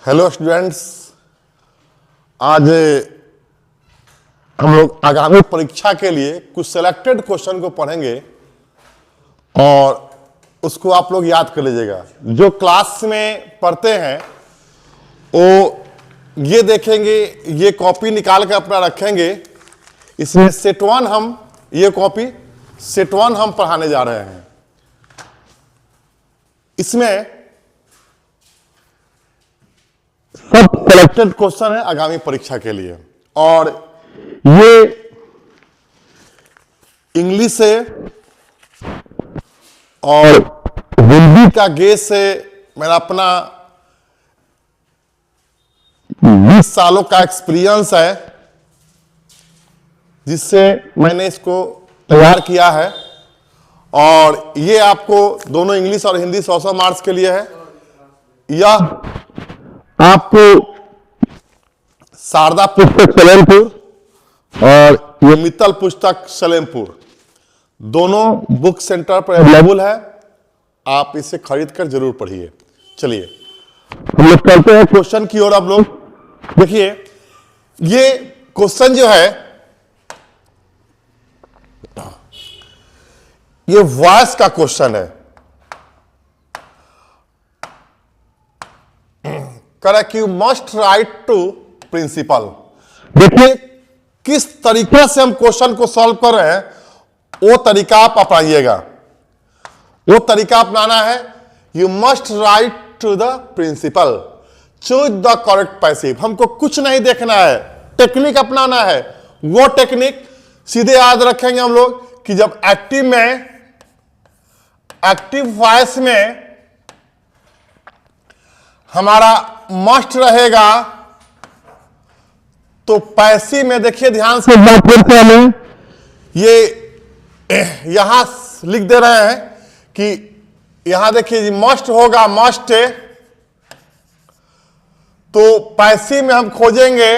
Hello students, आज हम लोग आगामी परीक्षा के लिए कुछ सेलेक्टेड क्वेश्चन को पढ़ेंगे और उसको आप लोग याद कर लीजिएगा। जो क्लास में पढ़ते हैं वो ये देखेंगे, ये कॉपी निकाल कर अपना रखेंगे। इसमें सेट वन हम ये कॉपी सेट वन हम पढ़ाने जा रहे हैं। इसमें सब सेलेक्टेड क्वेश्चन है आगामी परीक्षा के लिए, और ये इंग्लिश से और हिंदी का गेस से मेरा अपना 20 सालों का एक्सपीरियंस है, जिससे मैंने इसको तैयार किया है। और ये आपको दोनों इंग्लिश और हिंदी 100 मार्क्स के लिए है। यह आपको शारदा पुस्तक सलेमपुर और ये मित्तल पुस्तक सलेमपुर दोनों बुक सेंटर पर अवेलेबल है। आप इसे खरीद कर जरूर पढ़िए। चलिए हम लोग करते हैं क्वेश्चन की ओर। आप लोग देखिए, ये क्वेश्चन जो है ये वॉइस का क्वेश्चन है। Correct, you must write to principal. देखिए किस तरीके से हम क्वेश्चन को सॉल्व कर रहे हैं, वो तरीका आप अपनाइएगा। वो तरीका अपनाना है, you must write to the principal, choose the correct passive. हमको कुछ नहीं देखना है, टेक्निक अपनाना है। वो टेक्निक सीधे याद रखेंगे हम लोग कि जब एक्टिव वॉइस में हमारा मस्ट रहेगा तो पैसिव में देखिए ध्यान से हमें ये यहां लिख दे रहे हैं कि यहां देखिए मस्ट होगा, मस्ट है, तो पैसिव में हम खोजेंगे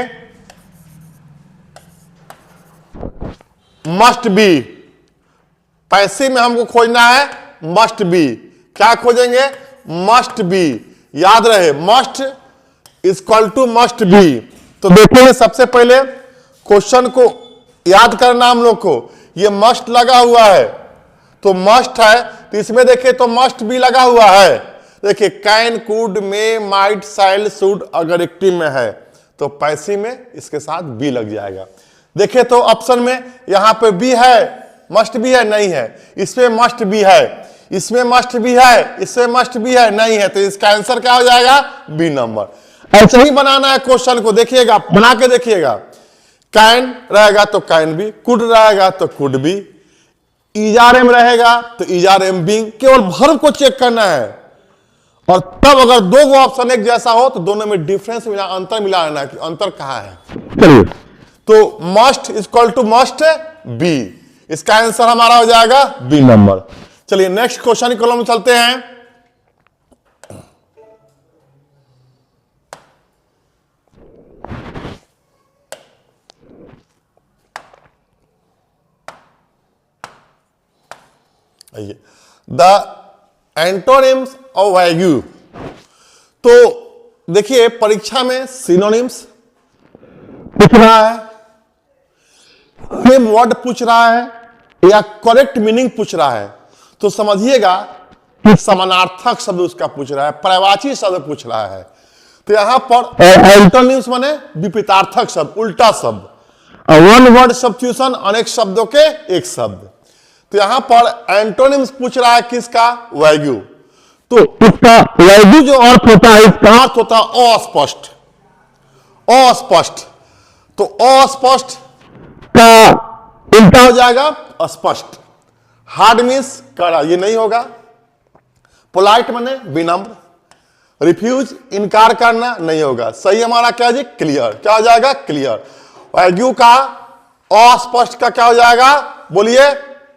मस्ट बी। पैसिव में हमको खोजना है मस्ट बी। क्या खोजेंगे? Must be. याद रहे, must is equal to must be. तो देखेंगे सबसे पहले क्वेश्चन को याद करना हम लोग को। ये मस्ट लगा हुआ है तो मस्ट है, तो इसमें देखिए तो मस्ट भी लगा हुआ है। देखिए can, could, may, might, shall, should अगर एक्टिव में है तो पैसिव में इसके साथ बी लग जाएगा। देखिए तो ऑप्शन में यहां पे बी है, मस्ट भी है, नहीं है। इसमें मस्ट भी है, इसमें मस्ट भी है, इसमें मस्ट भी है, नहीं है। तो इसका आंसर क्या हो जाएगा? B number. ऐसे ही बनाना है क्वेश्चन को। देखिएगा, बना के देखिएगा। कैन रहेगा तो कैन बी, कुड रहेगा तो कुड बी, इजारएम रहेगा तो इजारएम बी। केवल वर्ब को चेक करना है, और तब अगर दो वो ऑप्शन एक जैसा हो तो दोनों में डिफरेंस मिला, अंतर मिला लेना कि अंतर कहां है। चलिए, तो must is equal to must be, इसका आंसर हमारा हो जाएगा बी नंबर। चलिए नेक्स्ट क्वेश्चन कॉलम में चलते हैं। The antonyms of value. तो देखिए परीक्षा में सिनोनिम्स पूछ रहा है, सेम वर्ड पूछ रहा है, या करेक्ट मीनिंग पूछ रहा है। तो समझिएगा कि समानार्थक शब्द उसका पूछ रहा है, पर्यायवाची शब्द पूछ रहा है। तो यहां पर एंटोनिम्स माने विपरीतार्थक शब्द, उल्टा शब्द, वन वर्ड सब्स्टिट्यूशन, अनेक शब्दों के एक शब्द। तो यहां पर एंटोनिम्स पूछ रहा है किसका? वैल्यू। तो इसका वैल्यू जो अर्थ होता है, इसका अर्थ होता है अस्पष्ट। अस्पष्ट, तो अस्पष्ट का उल्टा हो जाएगा स्पष्ट। हार्ड मीन्स कड़ा, ये नहीं होगा। पोलाइट माने विनम्र। रिफ्यूज इनकार करना, नहीं होगा। सही हमारा क्या जी? क्लियर। क्या हो जाएगा? क्लियर। वैल्यू का अस्पष्ट का क्या हो जाएगा? बोलिए,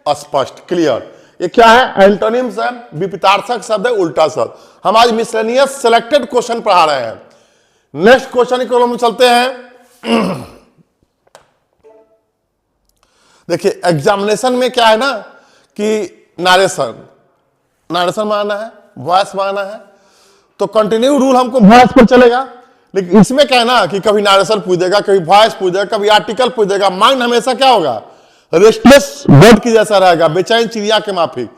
अस्पष्ट, क्लियर। ये क्या है? एंटोनिम्स है, विपरीतार्थक शब्द है, उल्टा शब्द। हम आज मिसलेनियस सिलेक्टेड क्वेश्चन पढ़ा रहे हैं। नेक्स्ट क्वेश्चन की कॉलम में चलते हैं। देखिए एग्जामिनेशन में क्या है ना कि नारेशन मानना है, वॉइस मानना है। तो कंटिन्यू रूल हमको वॉइस पर चलेगा। लेकिन इसमें क्या है ना कि कभी नारेशन पूछ देगा, कभी वॉइस पूछ देगा, कभी आर्टिकल पूछ देगा। माइंड हमेशा क्या होगा, रेस्टलेस बर्ड की जैसा रहेगा, बेचैन चिड़िया के माफिक।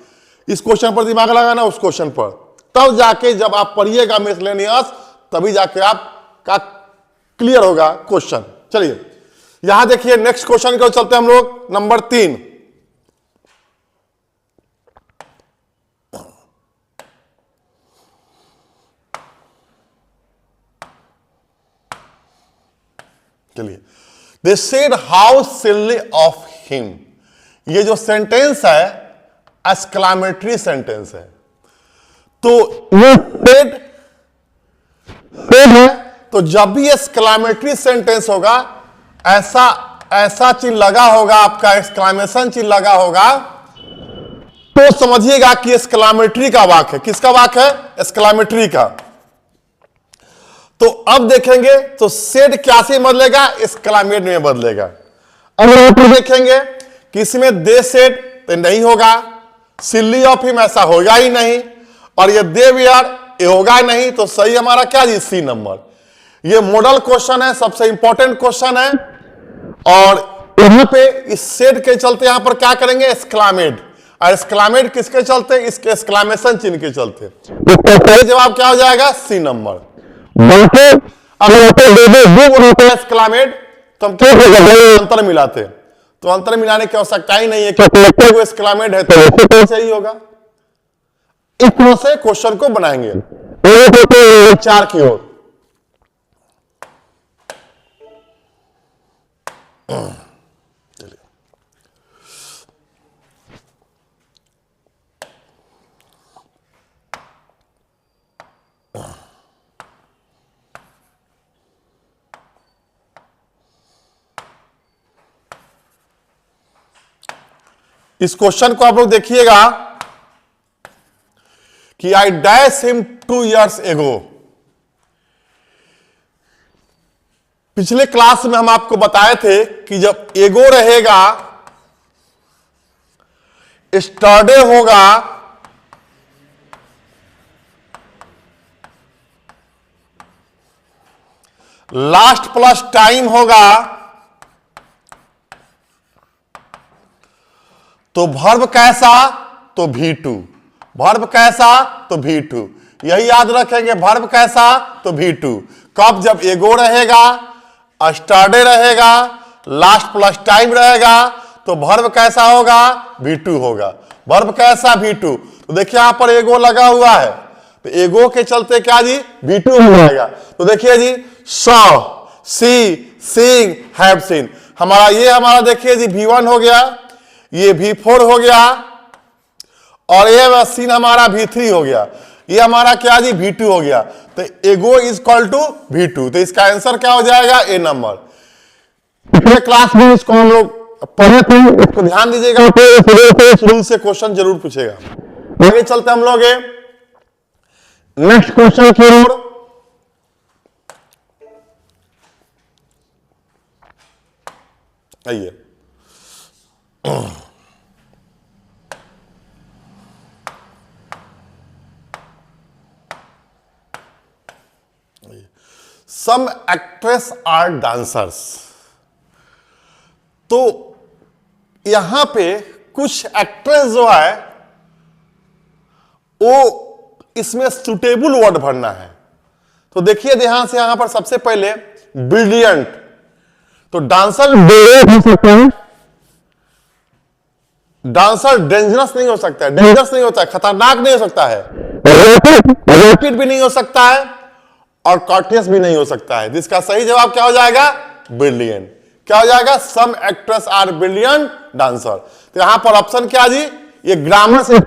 इस क्वेश्चन पर दिमाग लगाना, उस क्वेश्चन पर, तब जाके जब आप पढ़िएगा मिसलेनियस, तभी जाके आपका क्लियर होगा क्वेश्चन। चलिए यहां देखिए नेक्स्ट क्वेश्चन को चलते हैं हम लोग, नंबर 3। चलिए, they said how silly of him. ये जो सेंटेंस है एक्सक्लामेटरी सेंटेंस है। तो ये सेड है, तो जब भी एक्सक्लामेटरी सेंटेंस होगा, ऐसा चीज लगा होगा, आपका एक्सक्लामेशन चीज लगा होगा, तो समझिएगा कि एक्सक्लामेटरी का वाक्य है। किसका वाक्य है, एक्सक्लामेटरी का। तो अब देखेंगे तो सेड क्या से बदलेगा, एक्सक्लामेट में बदलेगा। अब यहां पर देखेंगे कि इसमें दे सेड तो नहीं होगा, सिली ऑफ हिम ऐसा होगा ही नहीं, और ये दे वेयर ये होगा नहीं। तो सही हमारा क्या जी, सी नंबर। ये मॉडल क्वेश्चन है, सबसे इंपॉर्टेंट क्वेश्चन है। और यहां पे इस सेड के चलते यहां पर क्या करेंगे, एक्सक्लामेट। और एक्सक्लामेट किसके चलते, इसके एक्सक्लामेशन चिन्ह के चलते। तो जवाब क्या हो जाएगा, सी नंबर। अगर एक्सक्लामेट तो हम क्या अंतर मिलाते, तो अंतर मिलाने की आवश्यकता ही नहीं है, क्योंकि वो एक्सक्लामेट है तो सही होगा। इस तरह से क्वेश्चन को बनाएंगे 4 की ओर। इस क्वेश्चन को आप लोग देखिएगा कि आई डैश हिम 2 years एगो। पिछले क्लास में हम आपको बताए थे कि जब एगो रहेगा, स्टरडे होगा, लास्ट प्लस टाइम होगा, तो वर्ब कैसा, तो V2। वर्ब कैसा, तो V2। यही याद रखेंगे, वर्ब कैसा तो V2। कब, जब एगो रहेगा, स्टरडे रहेगा, लास्ट प्लस टाइम रहेगा, तो वर्ब कैसा होगा, V2 होगा। वर्ब कैसा, V2। तो देखिए यहां पर एगो लगा हुआ है, तो एगो के चलते क्या जी, V2 हो जाएगा। तो देखिए जी, saw, see, seeing, have seen. हमारा देखिए जी V1 हो गया, ये V4 हो गया, और ये सीन हमारा V3 हो गया। ये हमारा क्या जी, V2 हो गया। तो एगो इज इक्वल टू V2। तो इसका आंसर क्या हो जाएगा, ए नंबर। पिछले क्लास में इसको हम लोग पढ़े थे, इसको ध्यान दीजिएगा, रूल से क्वेश्चन जरूर पूछेगा। आगे चलते हम लोग नेक्स्ट क्वेश्चन की ओर। आइए, सम एक्ट्रेस आर डांसर्स। तो यहां पे कुछ एक्ट्रेस जो है वो इसमें सुटेबल वर्ड भरना है। तो देखिए ध्यान से, यहां पर सबसे पहले ब्रिलियंट, तो डांसर हो सकता है, डांसर डेंजरस नहीं हो सकता है, डेंजरस नहीं होता है, खतरनाक नहीं हो सकता है, रैपिड भी नहीं हो सकता है, और कॉर्टियस भी नहीं हो सकता है। जिसका सही जवाब क्या हो जाएगा, ब्रिलियंट। क्या हो जाएगा, सम एक्ट्रेस आर ब्रिलियंट डांसर। तो यहां पर ऑप्शन क्या जी, ये ग्रामर से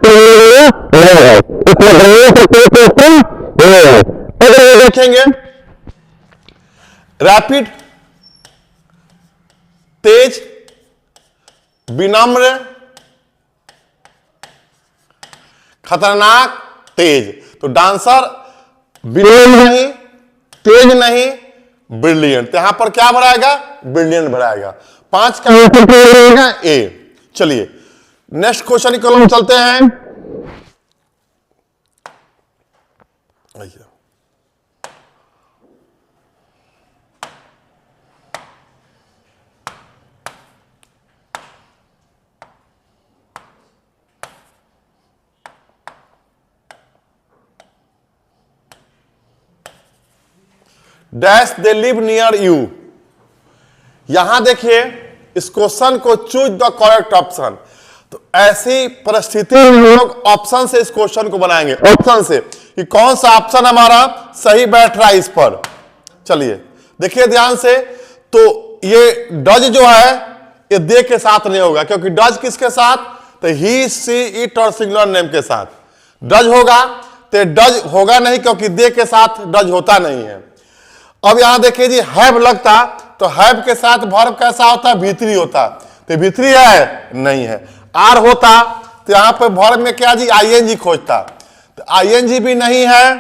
देखेंगे, रैपिड, तेज, विनम्र, खतरनाक, तेज। तो डांसर विनम्र नहीं, तेज नहीं, ब्रिलियंट। यहां पर क्या भराएगा, ब्रिलियंट भराएगा। 5 का आंसर क्या रहेगा, ए। चलिए नेक्स्ट क्वेश्चन की कॉलम चलते हैं। Dash they live near you. यहां देखिए इस क्वेश्चन को चूज द करेक्ट ऑप्शन। तो ऐसी परिस्थिति में हम लोग ऑप्शन से इस क्वेश्चन को बनाएंगे, ऑप्शन से कि कौन सा ऑप्शन हमारा सही बैठ रहा है इस पर। चलिए देखिए ध्यान से, तो ये डज जो है ये दे के साथ नहीं होगा, क्योंकि डज किसके साथ, तो ही सी इट और सिंगुलर नेम के साथ डज होगा, तो डज होगा नहीं क्योंकि दे के साथ डज होता नहीं है। अब यहां देखिए जी हैव लगता, तो हैव के साथ वर्ब कैसा होता, भीतरी होता, तो भीतरी है नहीं है। आर होता तो यहां पे वर्ब में क्या जी आईएनजी खोजता, तो आईएनजी भी नहीं है,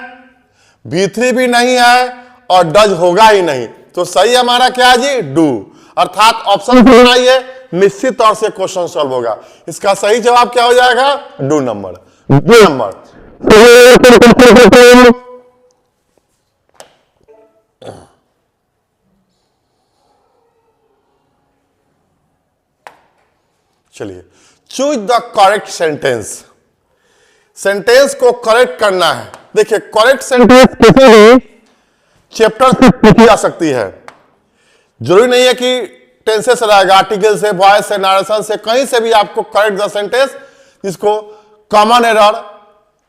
भीतरी भी नहीं है और डज होगा ही नहीं। तो सही हमारा क्या है जी, डू, अर्थात ऑप्शन बनाइए, निश्चित तौर से क्वेश्चन सॉल्व होगा। इसका सही जवाब क्या हो जाएगा, डू नंबर, डू नंबर। चलिए choose the correct sentence. Sentence को करेक्ट करना है। देखिए करेक्ट सेंटेंस किसी भी चैप्टर से पूछी जा सकती है, जरूरी नहीं है कि टेंसेस से रहेगा, आर्टिकल से, वॉइस से, नरेशन से, कहीं से भी आपको करेक्ट द सेंटेंस, जिसको कॉमन एरर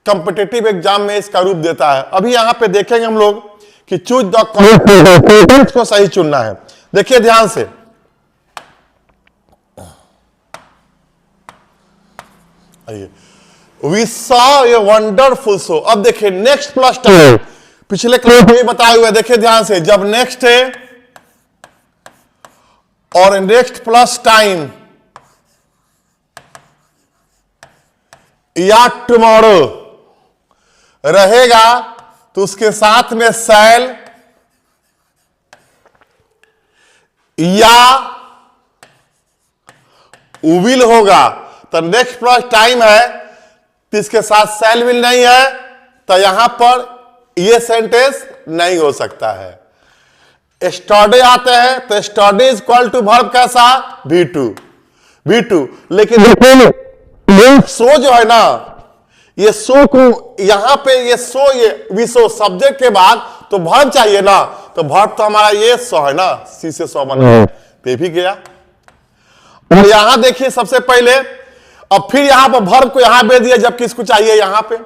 कॉम्पिटिटिव एग्जाम में इसका रूप देता है। अभी यहां पे देखेंगे हम लोग कि चूज द करेक्ट सेंटेंस को सही चुनना है। देखिए ध्यान से, आइए, we saw a wonderful show. अब देखिए नेक्स्ट प्लस टाइम, पिछले क्लास में बताए हुए, देखिए ध्यान से, जब नेक्स्ट है और नेक्स्ट प्लस टाइम या टुमारो रहेगा तो उसके साथ में शैल या विल होगा। तो नेक्स्ट प्लस टाइम है तो इसके साथ शैल विल नहीं है, तो यहां पर यह सेंटेंस नहीं हो सकता है। स्टडी आते हैं तो study is equal to verb कैसा, V2, V2। लेकिन सो जो है ना, ये सो को यहां पे ये सो, ये विसो सब्जेक्ट के बाद तो वर्ब चाहिए ना, तो वर्ब तो हमारा ये सो है ना, सी से सो बना है, पे भी गया। और यहां देखिए सबसे पहले, अब फिर यहां पर वर्ब को यहां भेज दिया जबकि इसको चाहिए यहां पे,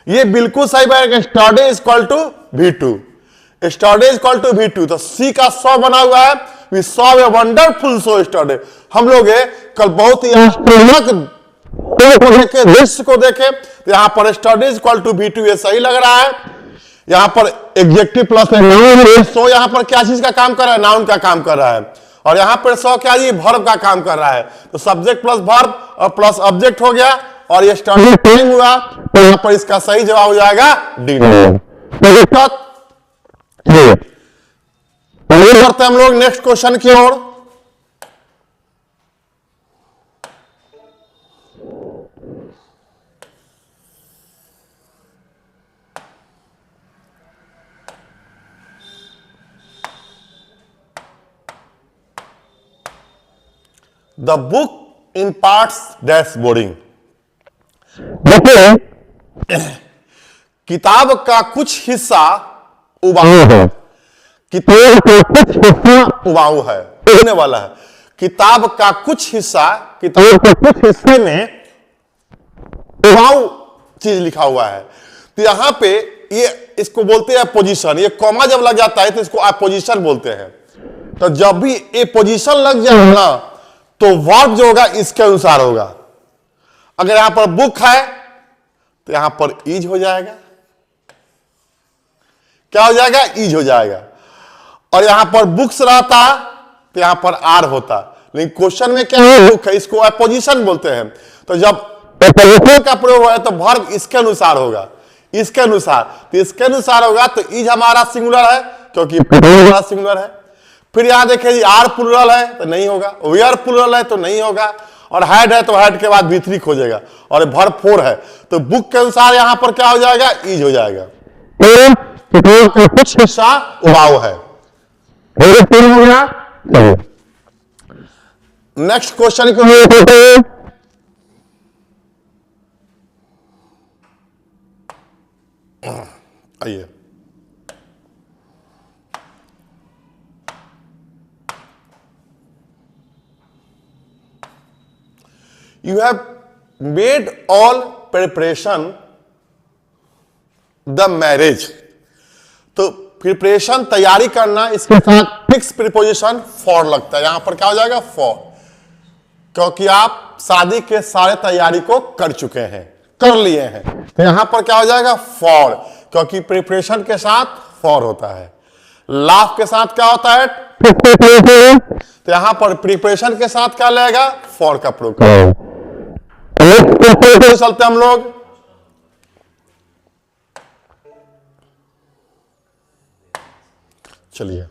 ये बिल्कुल सही बैठेगा। Study is equal to V2, study is equal to V2। तो सी का सो बना हुआ है, we saw a wonderful show study. हम लोग कल बहुत ही देखे, दृश्य को देखे, तो यहां पर study is equal to V2, ये सही लग रहा है। यहां पर एडजेक्टिव प्लस नाउन, सो यहां पर क्या चीज का काम कर रहा है, नाउन का काम कर रहा है, और यहां पर सो क्या जी, वर्ब का काम कर रहा है। तो सब्जेक्ट प्लस वर्ब और प्लस ऑब्जेक्ट हो गया, और ये स्टडी टाइम हुआ, तो यहां पर इसका सही जवाब हो जाएगा डी। करते हम लोग नेक्स्ट क्वेश्चन की ओर। The book in parts dashboarding. देखिए किताब का कुछ हिस्सा उबाऊ है, किताब का कुछ हिस्सा उबाऊ है, होने वाला है। किताब का कुछ हिस्सा, किताब के कुछ हिस्से में उबाऊ चीज लिखा हुआ है। तो यहां पे ये इसको बोलते हैं पोजीशन। ये कॉमा जब लग जाता है तो इसको अपोजिशन बोलते हैं। तो जब भी ये पोजीशन लग जाए ना, तो वर्ब जो होगा इसके अनुसार होगा। अगर यहां पर बुक है तो यहां पर इज हो जाएगा, क्या हो जाएगा, इज हो जाएगा। और यहां पर बुक्स रहता तो यहां पर आर होता, लेकिन क्वेश्चन में क्या है, बुक है, इसको अपोजिशन बोलते हैं। तो जब अपोजिशन का प्रयोग हो तो वर्ब इसके अनुसार होगा, इसके अनुसार। तो इसके अनुसार होगा तो इज हमारा सिंगुलर है, क्योंकि हमारा सिंगुलर है। फिर यहां देखिए जी आर प्लुरल है तो नहीं होगा, वेयर प्लुरल है तो नहीं होगा, और हैड है तो हैड के बाद V3 खोजेगा, और वर्ब 4 है तो बुक के अनुसार यहां पर क्या हो जाएगा, इज हो जाएगा। तो कुछ हिस्सा उबाऊ है। हो गया। नेक्स्ट क्वेश्चन को आइए, you have made all preparation the marriage। तो प्रिपरेशन तैयारी करना, इसके साथ फिक्स प्रीपोजिशन फॉर लगता है। यहां पर क्या हो जाएगा? फॉर, क्योंकि आप शादी के सारे तैयारी को कर चुके हैं, कर लिए हैं। तो यहां पर क्या हो जाएगा? फॉर, क्योंकि प्रिपरेशन के साथ फॉर होता है। लाफ के साथ क्या होता है? तो यहां पर प्रिपरेशन के साथ क्या लगेगा? फॉर का प्रयोग चलते हम लोग। चलिए,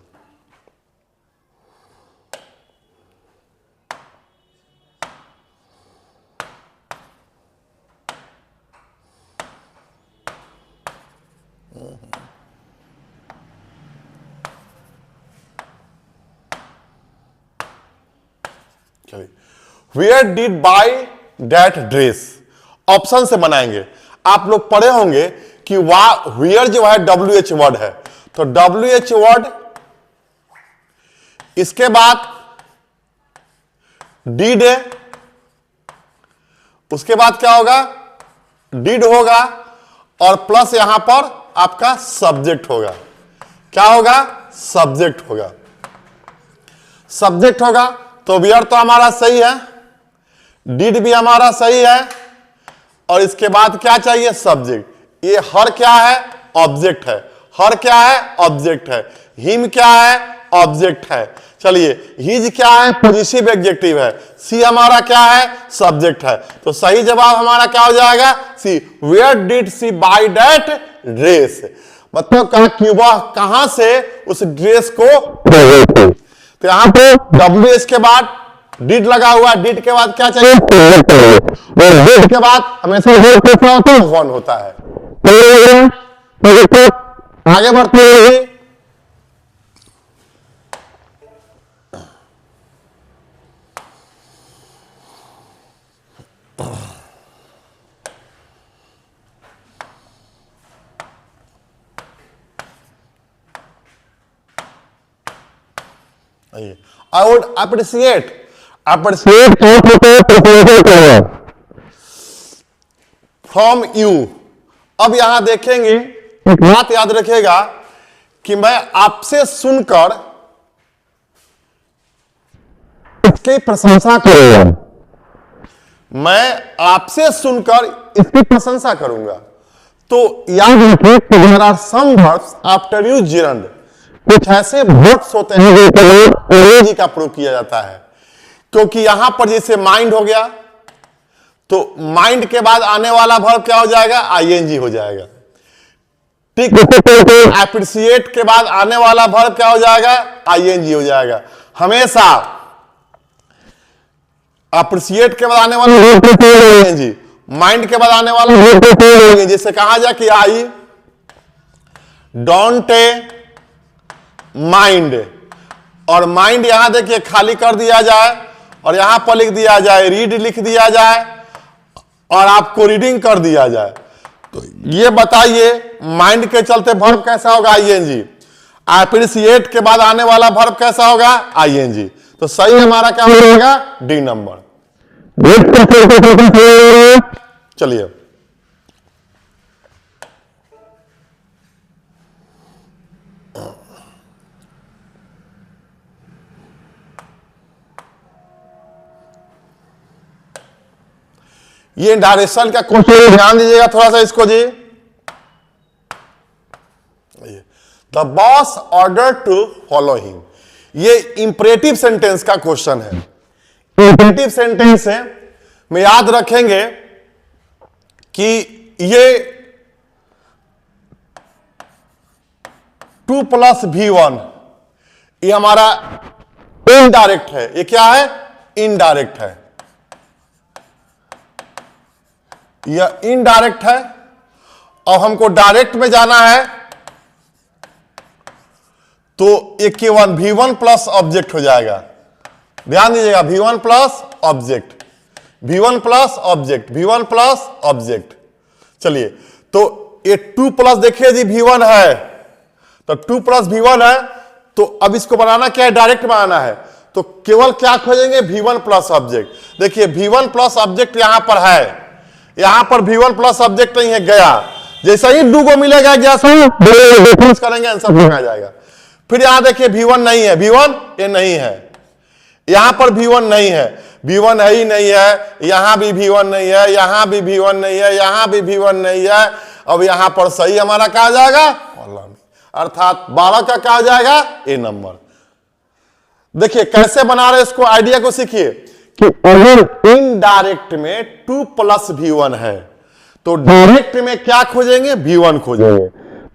where did buy that dress, option से बनाएंगे। आप लोग पढ़े होंगे कि वेयर जो है WH वर्ड है, तो WH वर्ड, इसके बाद डिड है, उसके बाद क्या होगा? डिड होगा, और प्लस यहां पर आपका सब्जेक्ट होगा। क्या होगा? सब्जेक्ट होगा। सब्जेक्ट होगा तो वेयर तो हमारा सही है, डिड भी हमारा सही है, और इसके बाद क्या चाहिए? सब्जेक्ट। ये हर क्या है? ऑब्जेक्ट है। हर क्या है? ऑब्जेक्ट है। हिम क्या है? ऑब्जेक्ट है। चलिए, हिज क्या है? पॉजिटिव एडजेक्टिव है। सी हमारा क्या है? सब्जेक्ट है। तो सही जवाब हमारा क्या हो जाएगा? See. Where did she buy that dress, मतलब कि वह कहां से उस ड्रेस को, तो यहां पे WH के बाद डिड लगा हुआ है, डिड के बाद क्या चाहिए? डिड के बाद हमेशा वन होता है। आगे बढ़ते हैं, I would appreciate from you। अब यहां देखेंगे, एक बात याद रखिएगा कि मैं आपसे सुनकर इसकी प्रशंसा करूंगा। मैं आपसे सुनकर इसकी प्रशंसा करूंगा। तो याद रखिए कि there are some verbs after you gerund, कुछ ऐसे वर्ड्स होते हैं जो ओएनजी का प्रयोग किया जाता है, क्योंकि यहां पर जैसे माइंड हो गया, तो माइंड के बाद आने वाला वर्ब क्या हो जाएगा? आईएनजी हो जाएगा। ठीक, एप्रिशिएट के बाद आने वाला वर्ब क्या हो जाएगा? आईएनजी हो जाएगा। हमेशा अप्रिशिएट के बाद आने वाला आईएनजी, माइंड के बाद आने वाला, जैसे कहा जाए कि आई डोंट माइंड, और माइंड यहां देखिए खाली कर दिया जाए और यहां पर लिख दिया जाए रीड, लिख दिया जाए और आपको रीडिंग कर दिया जाए। तो ये बताइए माइंड के चलते वर्ब कैसा होगा? आईएनजी। एप्रिशिएट के बाद आने वाला वर्ब कैसा होगा? आईएनजी। तो सही हमारा क्या हो जाएगा? D number. चलिए, ये डायरेक्शन का क्वेश्चन, ध्यान दीजिएगा थोड़ा सा इसको जी। The boss order to follow him, ये इंपरेटिव सेंटेंस का क्वेश्चन है। इंपरेटिव सेंटेंस है, में याद रखेंगे कि ये 2 + V1 ये हमारा इनडायरेक्ट है। ये क्या है? इनडायरेक्ट है। यह इनडायरेक्ट है और हमको डायरेक्ट में जाना है, तो एक केवल V1 प्लस ऑब्जेक्ट हो जाएगा। ध्यान दीजिएगा, V1 plus object, V1 plus object, V1 plus object. चलिए, तो ये 2 देखिए जी V1 है, तो 2 + V1 है, तो अब इसको बनाना क्या है? डायरेक्ट बनाना है। तो केवल क्या खोजेंगे, V1 प्लस ऑब्जेक्ट। देखिए V1 प्लस ऑब्जेक्ट यहां पर है, यहां पर V1 प्लस ऑब्जेक्ट नहीं है, गया। जैसा ही डू को मिलेगा गया डिफरेंस करेंगे, आंसर आ जाएगा। फिर यहां देखिए V1 नहीं है, V1 ये नहीं है, यहां पर V1 नहीं है, V1 है ही नहीं है, यहां भी V1 नहीं है, यहां भी V1 नहीं है, यहां भी V1 नहीं है। अब यहां पर सही हमारा क्या आ जाएगा, अर्थात 12 का क्या आ जाएगा, ए नंबर। देखिए कैसे बना रहे इसको, आइडिया को सीखिए कि अगर इनडायरेक्ट में 2 प्लस V1 है तो डायरेक्ट में क्या खोजेंगे, V1 खोजेंगे।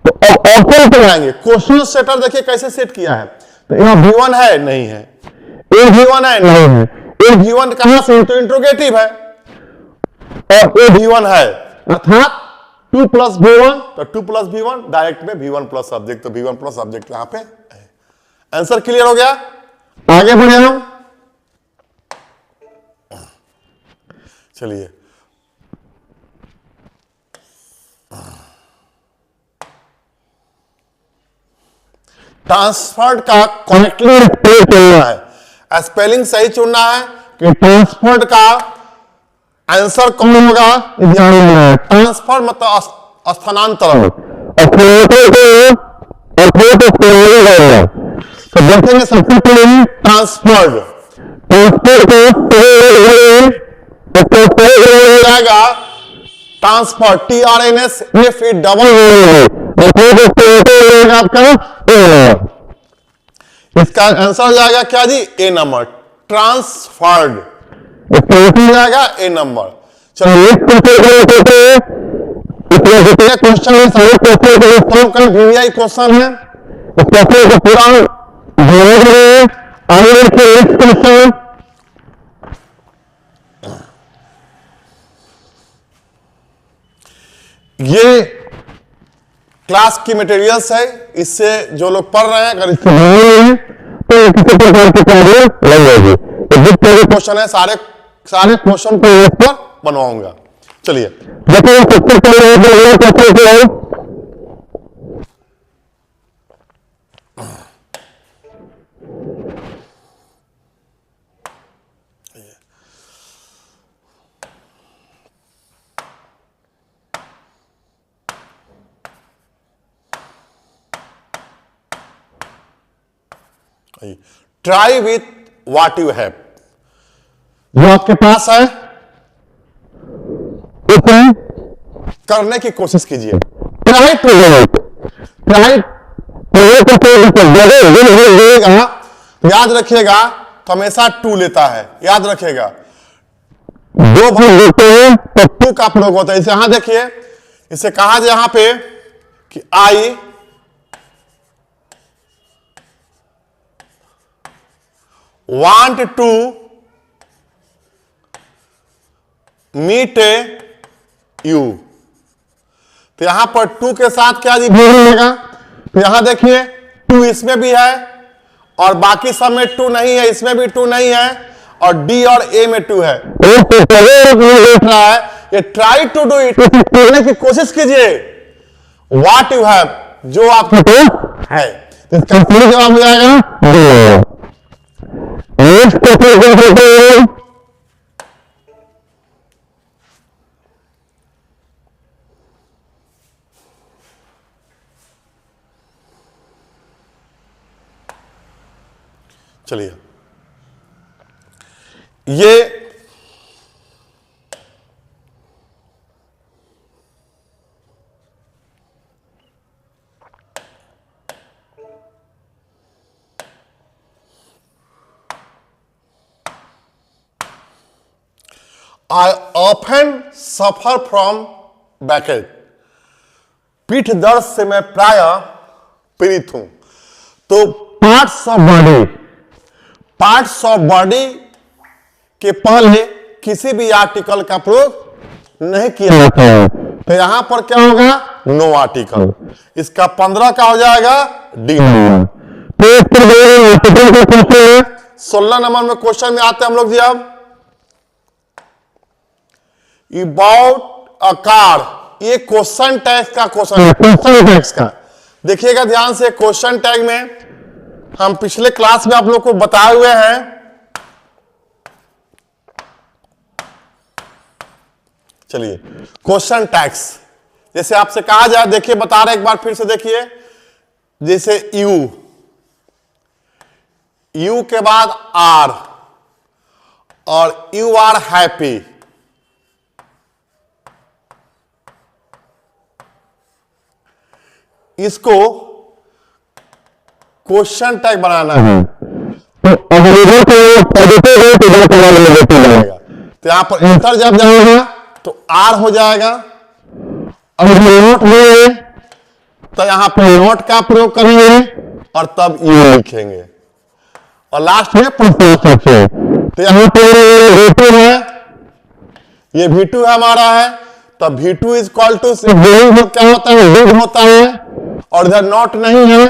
तो अब ऑप्शन पे आएंगे, क्वेश्चन सेटर देखिए कैसे सेट किया है। तो यहाँ V1 है, नहीं है, ए V1 है, नहीं है, ए V1 कहां से, तो इंट्रोगेटिव है, और ए V1 है, अर्थात 2 प्लस V1, तो 2 प्लस V1 डायरेक्ट में V1 प्लस ऑब्जेक्ट, तो V1 प्लस ऑब्जेक्ट यहां पे है। आंसर क्लियर हो गया, आगे बढ़े हम। चलिए ट्रांसफर्ड का करेक्टली चुनना है, स्पेलिंग सही चुनना है कि ट्रांसफर्ड का आंसर कौन होगा, ध्यान देना है। ट्रांसफर मतलब स्थानांतरण, तो देखेंगे सबसे पहले ट्रांसफर्ड, जाएगा ट्रांसफर TRNS आपका, इसका आंसर हो जाएगा क्या जी, ए नंबर, ट्रांसफर्ड, जाएगा ए नंबर। चलो क्वेश्चन है, सारे क्वेश्चन का VVI क्वेश्चन है, क्वेश्चन को पूरा आगे क्वेश्चन। ये क्लास की मटेरियल्स है, इससे जो लोग पढ़ रहे हैं अगर इससे तो किसी प्रकार की प्रॉब्लम लग जाएगी। तो जितने भी क्वेश्चन है सारे क्वेश्चन को इस पर बनवाऊंगा। चलिए देखिए सबसे पहले try with what you have, जो आपके पास है उसे करने की कोशिश कीजिए। ट्राई टू याद रखिएगा, तो हमेशा 2 लेता है, याद रखिएगा। 2 भाग लेते हैं तो 2 का प्रयोग होता है। इसे यहां देखिए, इसे कहा जाए यहां पे कि आई want to meet you, तो यहां पर 2 के साथ क्या जी मिलेगा, तो यहां देखिए 2 इसमें भी है और बाकी सब में 2 नहीं है, इसमें भी 2 नहीं है, और डी और ए में 2 है। ये ट्राई टू डू इट, करने की कोशिश कीजिए। व्हाट यू हैव, जो आपके पास है, इसका सही जवाब हो जाएगा। चलिए ये I often suffer from backache, पीठ दर्द से मैं प्राय पीड़ित हूं। तो पार्ट्स ऑफ बॉडी के पहले किसी भी आर्टिकल का प्रयोग नहीं किया जाता है, तो यहां पर क्या होगा, नो आर्टिकल। इसका 15 का हो जाएगा डी नंबर। 16 नंबर में क्वेश्चन में आते हैं हम लोग जी। अब अबाउट अ कार, ये क्वेश्चन टैग का क्वेश्चन है, क्वेश्चन टैग का देखिएगा ध्यान से। क्वेश्चन टैग में हम पिछले क्लास में आप लोग को बताए हुए हैं, चलिए क्वेश्चन टैग्स। जैसे आपसे कहा जाए, देखिए बता रहे एक बार फिर से देखिए, जैसे यू के बाद आर और यू आर हैप्पी, इसको क्वेश्चन टैग बनाना है। तो यहां पर इंटर जब जाएगा तो आर हो जाएगा, और नोट हुए तो यहां पर नोट का प्रयोग करेंगे और तब यू लिखेंगे, और लास्ट में तो यहां पर V2 है, ये V2 हमारा है, तब V2 इज इक्वल टू क्या होता है, विद होता है, और इधर नोट नहीं है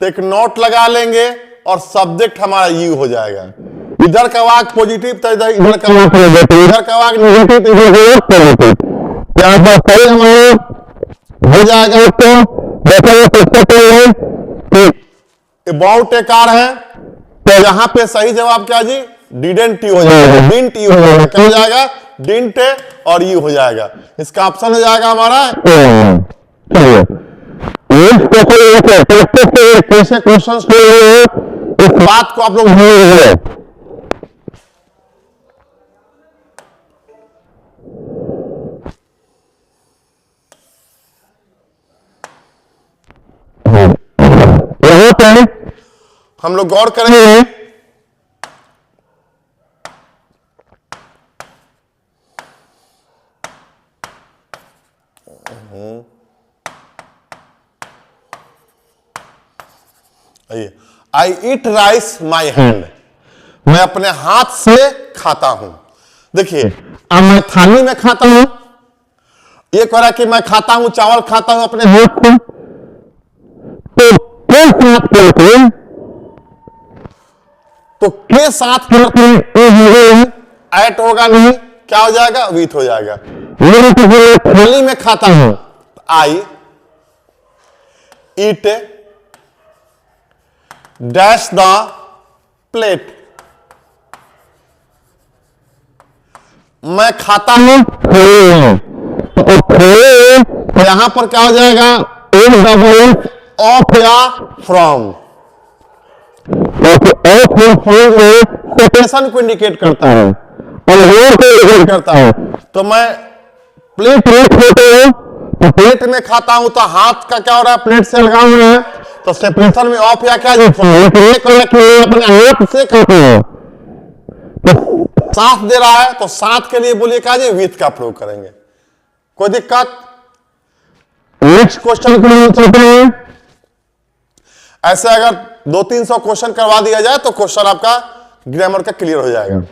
तो एक नोट लगा लेंगे और सब्जेक्ट हमारा यू हो जाएगा। इधर का वाक पॉजिटिव तो इधर का वाक नेगेटिव, इधर का वाक नेगेटिव तो इधर का पॉजिटिव, यहां पर सही हमारा हो जाएगा। तो अबाउट ए कार है, तो यहां पे सही जवाब क्या जी, डिडंट यू हो जाएगा, डिडंट यू हो जाएगा, क्या हो जाएगा, डिडंट और यू हो जाएगा। इसका ऑप्शन हो जाएगा हमारा कैसे क्वेश्चन इस बात को आप लोग हम लोग गौर करेंगे। आई ईट राइस माई हैंड, मैं अपने हाथ से खाता हूं। देखिए अब मैं थाली में खाता हूं, ये कह रहा है कि मैं खाता हूं, चावल खाता हूं अपने हाथ से, तो के साथ ऐट होगा नहीं, क्या हो जाएगा, विथ हो जाएगा। थाली में खाता हूं, आई ईट डैश द प्लेट, मैं खाता हूं, तो यहां पर क्या हो जाएगा, ऑफ या फ्रॉम, सेपरेशन को इंडिकेट करता है और रोड को इंडिकेट करता है। तो मैं प्लेट तो प्लेट में खाता हूं, तो हाथ का क्या हो रहा है, प्लेट से लगा हुआ है, तो सेपरेशन में ऑफ या क्या अपने हाथ से खाते हैं, तो साथ दे रहा है, तो साथ के लिए बोलिए क्या जी, विथ का प्रयोग करेंगे। कोई दिक्कत? नेक्स्ट क्वेश्चन के लिए चलते हैं। ऐसे अगर 200-300 क्वेश्चन करवा दिया जाए तो क्वेश्चन आपका ग्रामर का क्लियर हो जाएगा।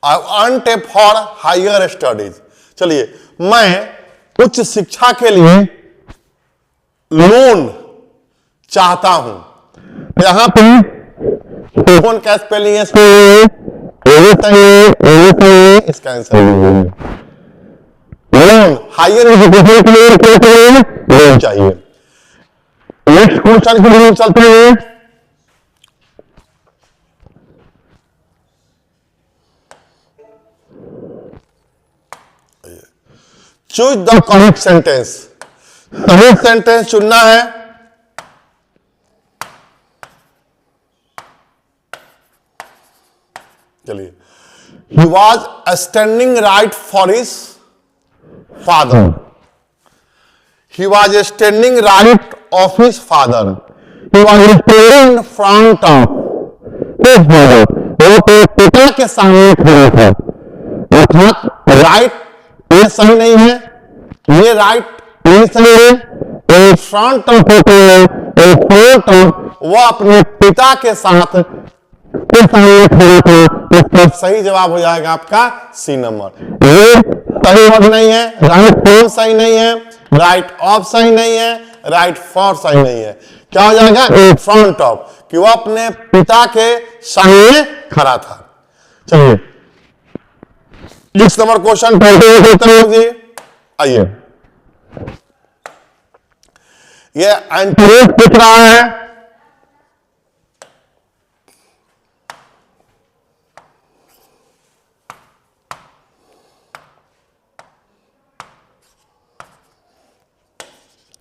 I want a for higher studies, चलिए मैं उच्च शिक्षा के लिए लोन चाहता हूं, यहां पे लोन का स्पेलिंग है, इसका आंसर लोन, हायर एजुकेशन के लिए लोन चाहिए। नेक्स्ट क्वेश्चन के लिए चलते हैं। चूज द करेक्ट सेंटेंस, सही सेंटेंस चुनना है। चलिए, he was standing right for his father, he was standing right of his father, he was standing in front of his father, वो पिता के सामने खड़ा था। अर्थात राइट ये सही नहीं है, ये राइट ये सही है, इन फ्रंट ऑफ वो अपने पिता के साथ के सामने खड़ा था। इसका सही जवाब हो जाएगा आपका सी नंबर। ये सही वर्ड नहीं है, राइट फॉर सही नहीं है, राइट ऑफ सही नहीं है, राइट फॉर सही नहीं है, क्या हो जाएगा? इन फ्रंट ऑफ, कि वो अपने पिता के सामने खड़ा था। चलिए 6 नंबर क्वेश्चन जी, आइए। ये एंटोनिम्स पूछ रहा है।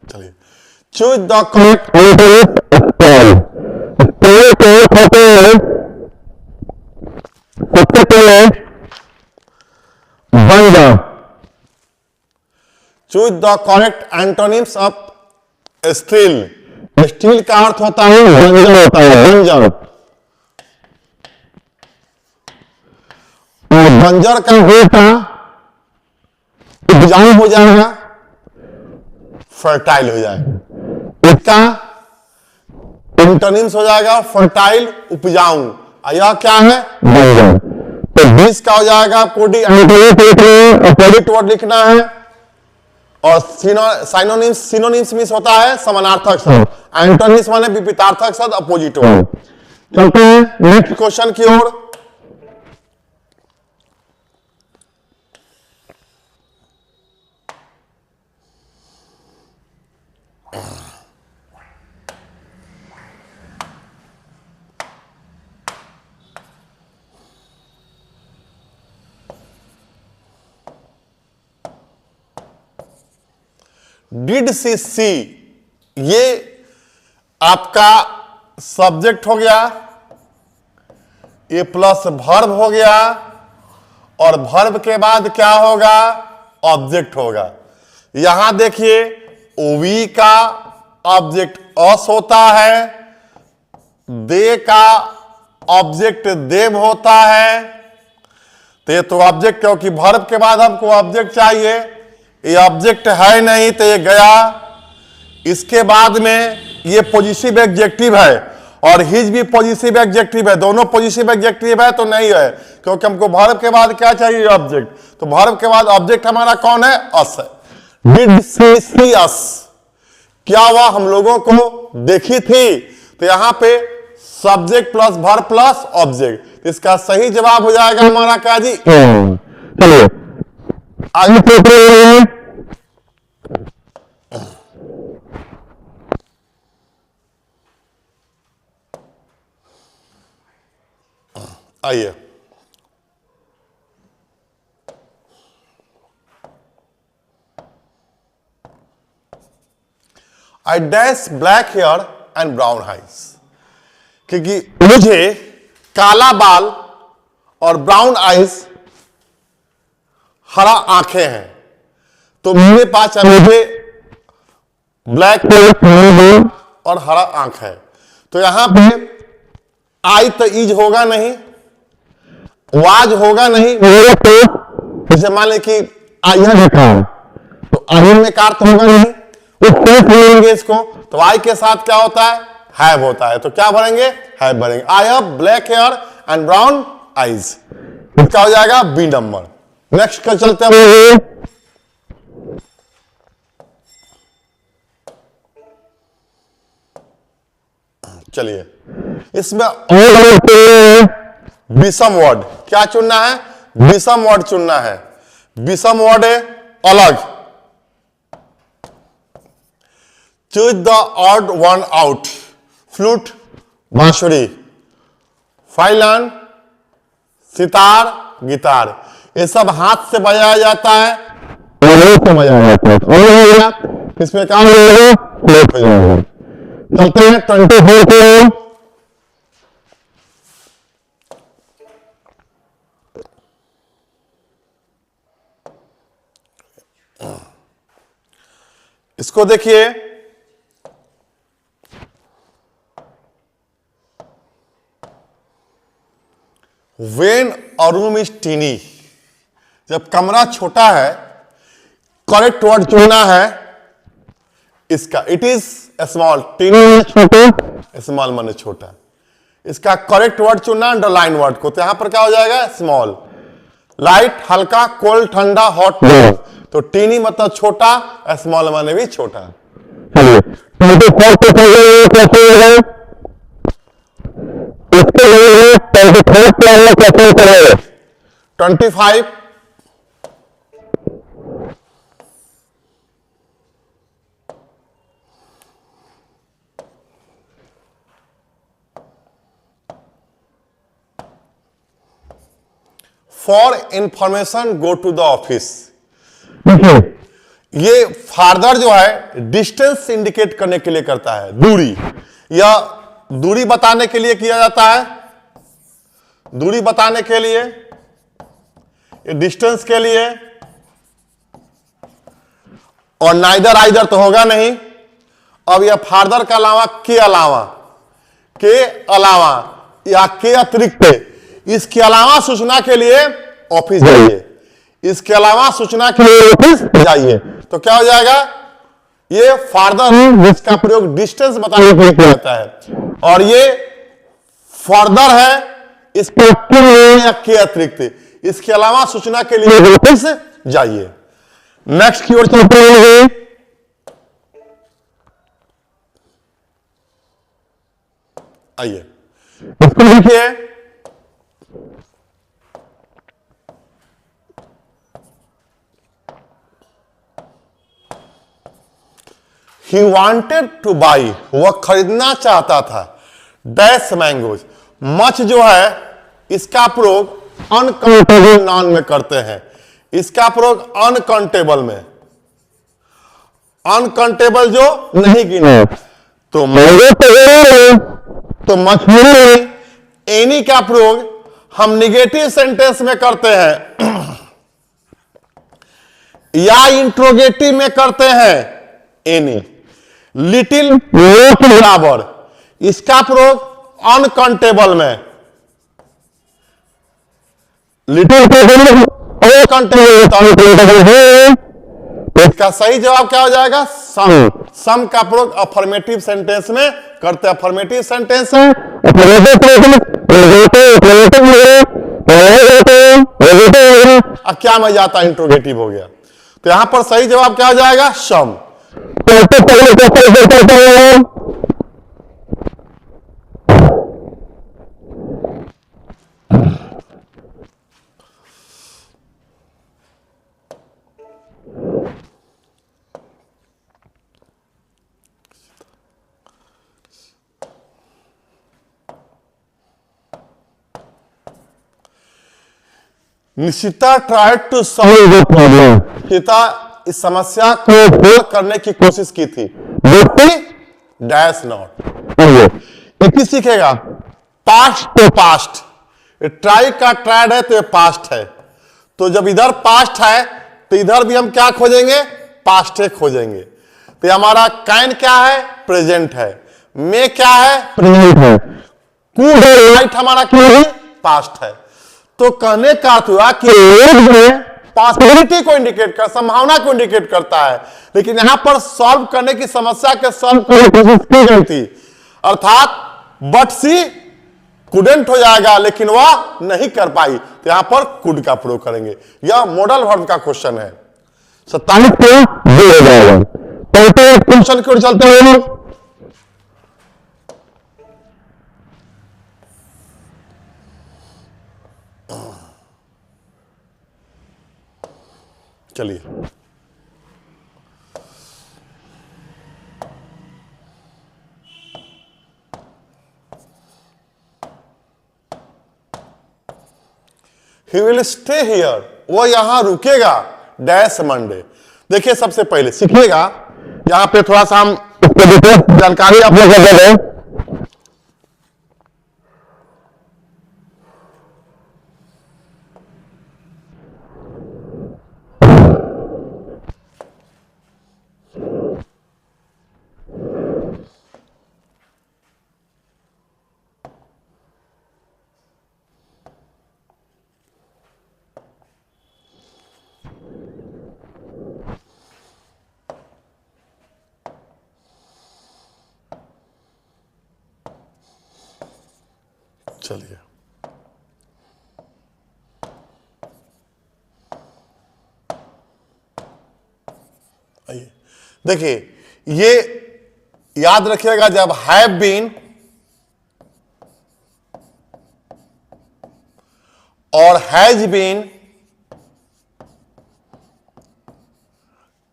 चलिए, चूज द करेक्ट सबसे पहले बंजर। Choose the correct antonyms of steel. Steel का अर्थ होता है बंजर, होता है बंजर। और बंजर का होता उपजाऊ हो जाएगा, फर्टाइल हो जाएगा। इसका एंटोनिम्स हो जाएगा फर्टाइल, उपजाऊ। यह क्या है? बंजर। तो 20 का हो जाएगा अपोजिट वर्ड लिखना है। और सिनोनिम्स मीन्स होता है समानार्थक शब्द, एंटोनिम्स माने विपरीतार्थक शब्द, अपोजिट वर्ड। चलते हैं नेक्स्ट क्वेश्चन की ओर। डिड सी सी, ये आपका सब्जेक्ट हो गया, ये प्लस वर्ब हो गया, और वर्ब के बाद क्या होगा? ऑब्जेक्ट होगा। यहां देखिए वी का ऑब्जेक्ट अस होता है, दे का ऑब्जेक्ट देव होता है। तो ये तो ऑब्जेक्ट, क्योंकि वर्ब के बाद हमको ऑब्जेक्ट चाहिए, ये ऑब्जेक्ट है नहीं तो ये गया। इसके बाद में ये पॉजिटिव एडजेक्टिव है और हिज भी पॉजिटिव एडजेक्टिव है, दोनों पॉजिटिव एडजेक्टिव है तो नहीं है, क्योंकि हमको वर्ब के बाद क्या चाहिए? ऑब्जेक्ट। तो वर्ब के बाद ऑब्जेक्ट हमारा कौन है? अस है। डिड सी सी अस, क्या वह हम लोगों को देखी थी? तो यहां पे subject plus verb plus object, इसका सही जवाब हो जाएगा हमारा क्या जी? चलिए आगे आइए। I dash black hair and brown eyes, क्योंकि मुझे काला बाल और ब्राउन आइज, हरा आंखें हैं। तो मेरे पास मुझे ब्लैक और हरा आंख है। तो यहां पे आई तो इज होगा नहीं, वाज होगा नहीं, जैसे मान ले कि आइया देखा है तो आई में का अर्थ होगा नहीं, बोलेंगे इसको। तो आई के साथ क्या होता है? हैव होता है। तो क्या भरेंगे? हैव भरेंगे। I have black hair and brown eyes, क्या हो जाएगा? B number. नेक्स्ट कल चलते हैं। चलिए इसमें विषम वर्ड क्या चुनना है? विषम वर्ड चुनना है। विषम वर्ड है अलग। Choose the odd one out. Flute, बांसुरी, फाइलन, सितार, गिटार, ये सब हाथ से बजाया जाता है से बजाया जाता है। इसमें क्या हो जाएगा? चलते हैं 24 को। इसको देखिए, when a room is tiny, जब कमरा छोटा है, करेक्ट वर्ड चुनना है इसका। इट इज स्मॉल, टीनी माने छोटा, स्मॉल माने छोटा। इसका करेक्ट वर्ड चुनना अंडरलाइन वर्ड को। तो यहां पर क्या हो जाएगा? स्मॉल। लाइट, हल्का, कोल्ड, ठंडा, हॉट। तो टीनी मतलब छोटा, स्मॉल माने भी छोटा। चलिए 24% कैसे होगा, इसके लिए 24 प्लान में कैसे करेंगे, 25 for information go to the office. ये फार्दर जो है डिस्टेंस इंडिकेट करने के लिए करता है, दूरी, या दूरी बताने के लिए किया जाता है, दूरी बताने के लिए, डिस्टेंस के लिए, और नाइदर आइदर तो होगा नहीं। अब यह फार्दर के अलावा या के अतिरिक्त, इसके अलावा सूचना के लिए ऑफिस जाइए, इसके अलावा सूचना के लिए ऑफिस जाइए। तो क्या हो जाएगा, ये फार्दर है जिसका प्रयोग डिस्टेंस बताने के लिए किया जाता है, और ये फर्दर है इसके या के अतिरिक्त, इसके अलावा सूचना के लिए ऑफिस जाइए। नेक्स्ट की ओर चलते हैं, आइए इसको लिखिए, He wanted to buy, वह खरीदना चाहता था, डैश मैंगोज। मच जो है इसका प्रयोग अनकाउंटेबल नाउन में करते हैं, इसका प्रयोग अनकाउंटेबल में, अनकाउंटेबल जो नहीं गिने, तो मछली, एनी का प्रयोग हम निगेटिव सेंटेंस में करते हैं या इंट्रोगेटिव में करते हैं, एनी। लिटिल के बराबर, इसका प्रयोग अनकाउंटेबल में, लिटिल इसका सही जवाब क्या हो जाएगा, सम। सम का प्रयोग अफर्मेटिव सेंटेंस में करते हैं, अफर्मेटिव सेंटेंस है, क्या में जाता इंट्रोगेटिव हो गया, तो यहां पर सही जवाब क्या हो जाएगा, some. Nishita tried to solve the problem, Nishita इस समस्या को हल करने की कोशिश की थी, डैश नॉट। एक ही सीखेगा, पास्ट तो पास्ट, ट्राई का ट्राइड है तो ये पास्ट है, तो जब इधर पास्ट है तो इधर भी हम क्या खोजेंगे, पास्ट खोजेंगे। तो हमारा कैन क्या है, प्रेजेंट है, मे क्या है, प्रेजेंट है, कुड राइट हमारा क्या है, पास्ट है। तो कहने का अर्थ हुआ कि पॉसिबिलिटी को इंडिकेट कर, संभावना को इंडिकेट करता है, लेकिन यहां पर सॉल्व करने की समस्या के सॉल्व करने की कोशिश की गई थी, अर्थात बट सी कुडेंट हो जाएगा, लेकिन वह नहीं कर पाई, तो यहां पर कुड का प्रयोग करेंगे। यह मॉडल वर्ब का क्वेश्चन है। 27 पे ये हो जाएगा। क्वेश्चन की ओर चलते हैं, चलिए He will stay here, वो यहां रुकेगा, डैश मंडे। देखिए सबसे पहले सीखिएगा, यहां पे थोड़ा सा हम जानकारी आप लोग दे दें। चलिए आइए देखिए, ये याद रखिएगा जब हैव बीन और हैज बीन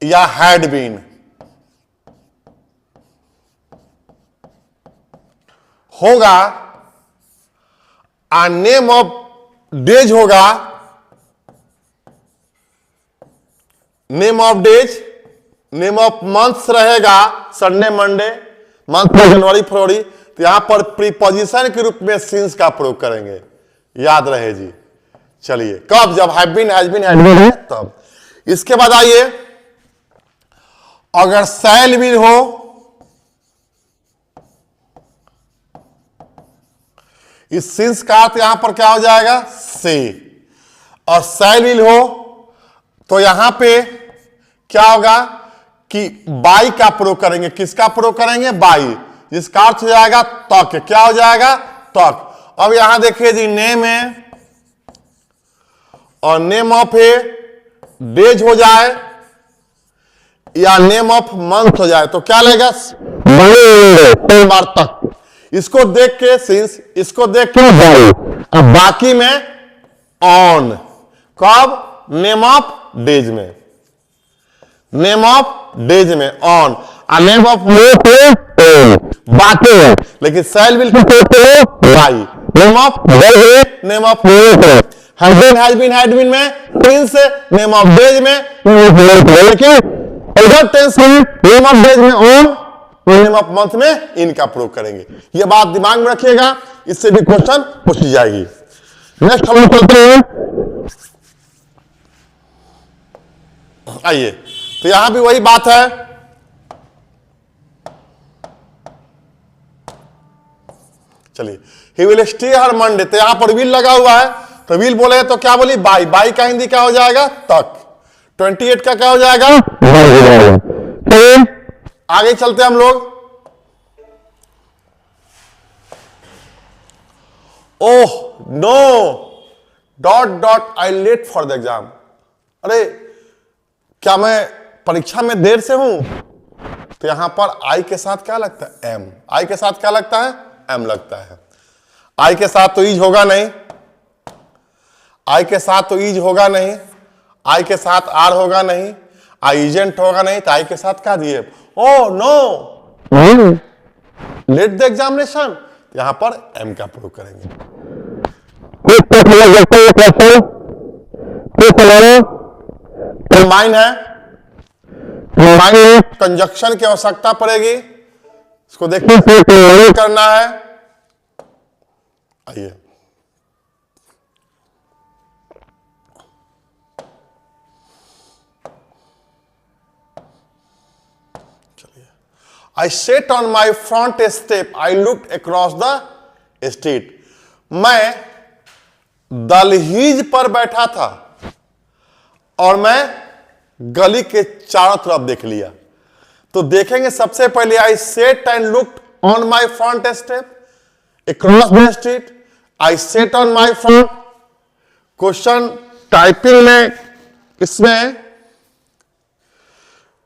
या हैड बीन होगा, नेम ऑफ डेज होगा, name of days, name of months रहेगा संडे मंडे, मंथ जनवरी फरवरी, तो यहां पर प्रीपोजिशन के रूप में सिंस का प्रयोग करेंगे, याद रहे जी। चलिए कब, जब have been has been had been है तब। इसके बाद आइए, अगर शैल विल हो, इस सिंस का अर्थ यहां पर क्या हो जाएगा, से, और शैल विल हो तो यहां पे क्या होगा कि बाई का प्रयोग करेंगे। किसका प्रयोग करेंगे, बाई, जिसका अर्थ हो जाएगा तक। क्या हो जाएगा, तक। अब यहां देखिए जी, नेम है और नेम ऑफ ए डेज हो जाए या नेम ऑफ मंथ हो जाए तो क्या लेगा, बार तक। इसको देख के सिंस, इसको देख के बाई, अब बाकी में ऑन। कब, नेम ऑफ डेज में, नेम ऑफ डेज में ऑन, और नेम ऑफ बाकी में, लेकिन shall will by, name of name of has been में टेंस, नेम ऑफ डेज में, लेकिन इधर टेंस में नेम ऑफ डेज में ऑन, नेम ऑफ मंथ में इनका प्रयोग करेंगे। ये बात दिमाग में रखिएगा, इससे भी क्वेश्चन पूछी जाएगी। नेक्स्ट हम लोग चलते हैं, आइए, तो यहां भी वही बात है, चलिए, he will stay her Monday, तो यहां पर विल लगा हुआ है, तो विल बोले तो क्या बोली, बाई, बाई का हिंदी क्या हो जाएगा, तक। 28 का क्या हो जाएगा, आगे चलते हम लोग। Oh no, dot dot, I late for the exam. अरे क्या मैं परीक्षा में देर से हूं, तो यहां पर आई के साथ क्या लगता है, एम। आई के साथ क्या लगता है, एम लगता है। आई के साथ तो ईज होगा नहीं, आई के साथ तो ईज होगा नहीं, आई के साथ आर होगा नहीं, आई एजेंट होगा नहीं, तो आई के साथ क्या दिए, oh no late the examination, यहां पर एम का प्रयोग करेंगे। कंबाइन है, कंबाइन कंजक्शन की आवश्यकता पड़ेगी, इसको देखिए करना है। आइए, I sat on my front step, I looked across the street. मैं दहलीज पर बैठा था और मैं गली के चारों तरफ देख लिया। तो देखेंगे सबसे पहले, I sat and looked on my front step across the street. I sat on my front. Question typing में इसमें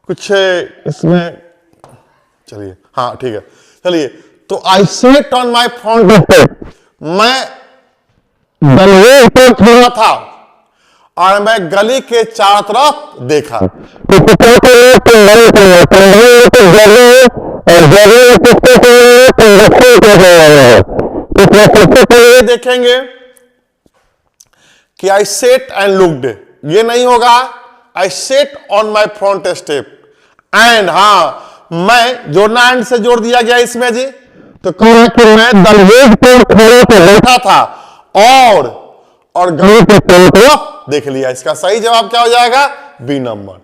कुछ इसमें, चलिए हाँ ठीक है, चलिए, तो I set on my front step, मैं दहलीज पर खड़ा था और मैं गली के चारों तरफ देखा। देखेंगे कि आई सेट एंड लुक्ड, ये नहीं होगा, I set on my front step and, हाँ मैं जोड़ना एंड से जोड़ दिया गया इसमें जी, तो कहा कि मैं दहलीज पर खड़े पे बैठा था और गली के चारों तरफ देख लिया। इसका सही जवाब क्या हो जाएगा, बी नंबर।